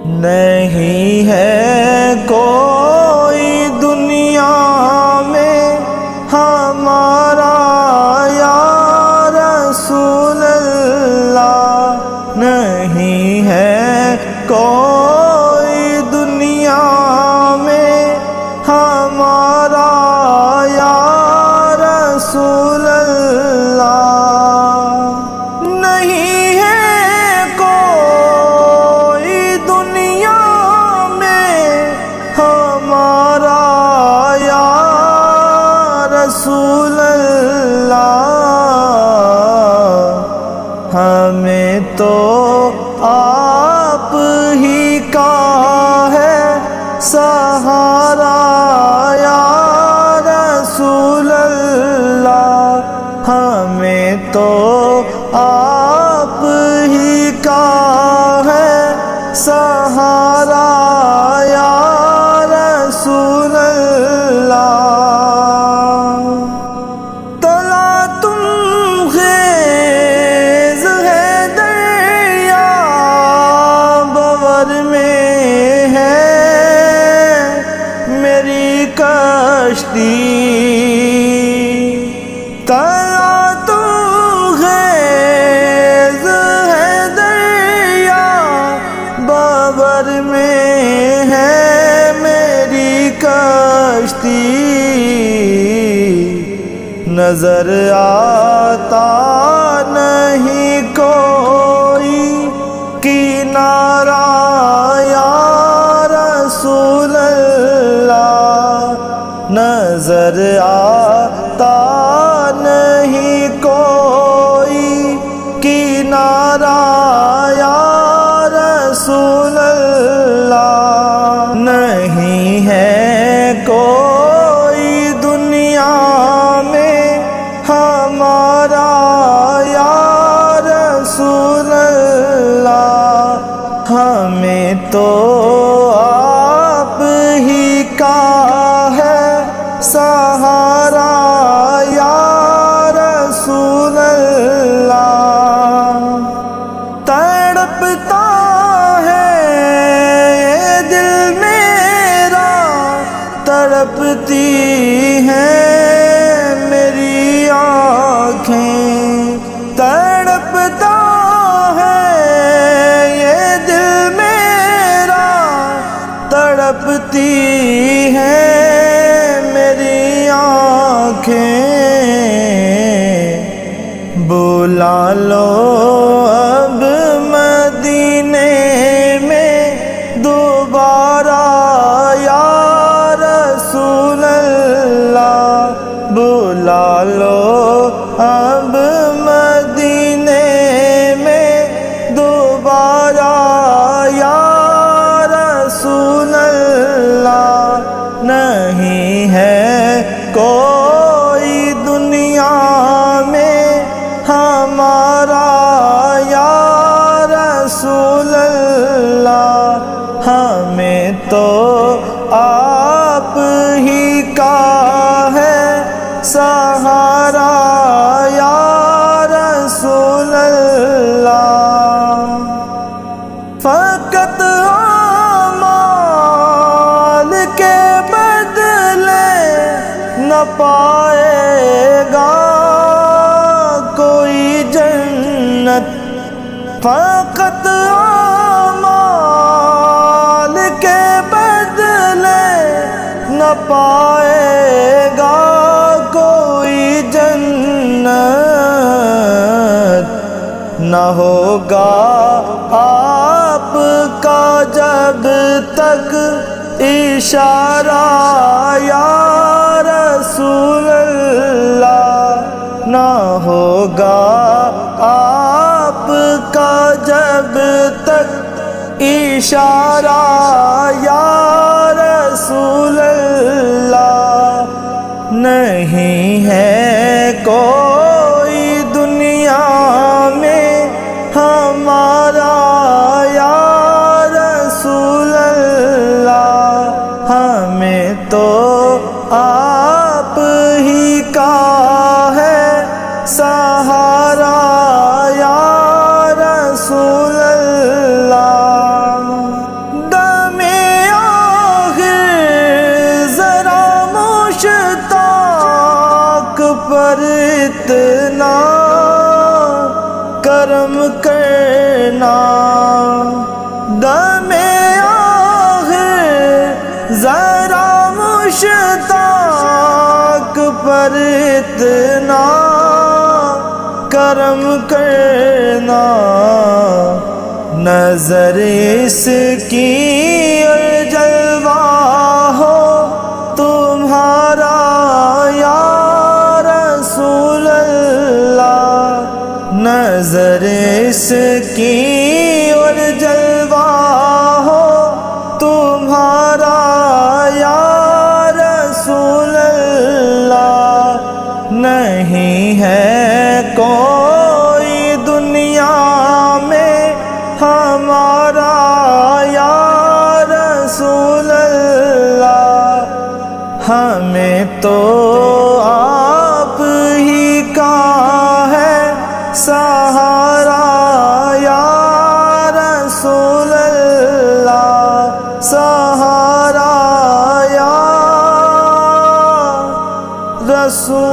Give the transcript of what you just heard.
نہیں ہے کوئی دنیا میں ہمارا یا رسول اللہ، نہیں ہے کوئی دنیا میں ہمارا یا رسول اللہ، نہیں ہے کوئی دنیا میں ہمارا یا رسول اللہ، ہمیں تو آپ ہی کا ہے سہارا یا رسول اللہ، ہمیں تو آپ ہی کا ہے سہارا یا رسول اللہ۔ تلا تم خیز ہے دریا بور میں ہے میری کشتی، تلا تم خیز ہے دریا بور میں ہے میری کشتی، نظر آتا نہیں کوئی کنارہ یا رسول اللہ، نظر آتا نہیں کوئی کنارہ یا رسول اللہ، نہیں ہے کوئی دنیا میں ہمارا یا رسول اللہ، ہمیں تو آپ ہی کا ہے سہارا یا رسول اللہ۔ تڑپتا ہے یہ دل میرا، تڑپتی ہیں میری آنکھیں، تڑپتا ہے یہ دل میرا، تڑپتی ہیں میری آنکھیں، بلا لو اب مدینے میں دوبارہ یا رسول اللہ، بلا لو اب مدینے میں دوبارہ یا رسول اللہ، نہیں ہے کوئی دنیا میں ہمارا یا رسول اللہ، ہمیں تو آپ ہی کا ہے سہارا یا رسول اللہ۔ فقط اعمال کے بدلے نہ پائے گا کوئی جنت، فقط اعمال کے بدلے نہ پائے گا کوئی جنت، نہ ہوگا آپ کا جب تک اشارہ یا رسول اللہ، نہ ہوگا آپ کا جب تک اشارہ یا رسول اللہ، نہیں ہے کوئی دنیا میں ہمارا یا رسول اللہ، ہمیں تو آپ ہی کا ہے سہارا یا رسول اللہ۔ پر اتنا کرم کرنا، دم آخر ذرا مشتاق پر اتنا کرم کرنا، نظر اس کی اور جلوہ ہو تمہارا یا رسول اللہ، نظر اس کی اور جلوہ ہو تمہارا یا رسول اللہ، نہیں ہے کوئی دنیا میں ہمارا یا رسول اللہ، ہمیں تو آپ ہی کا ہے سہارا یا رسول اللہ، سہارا یا رسول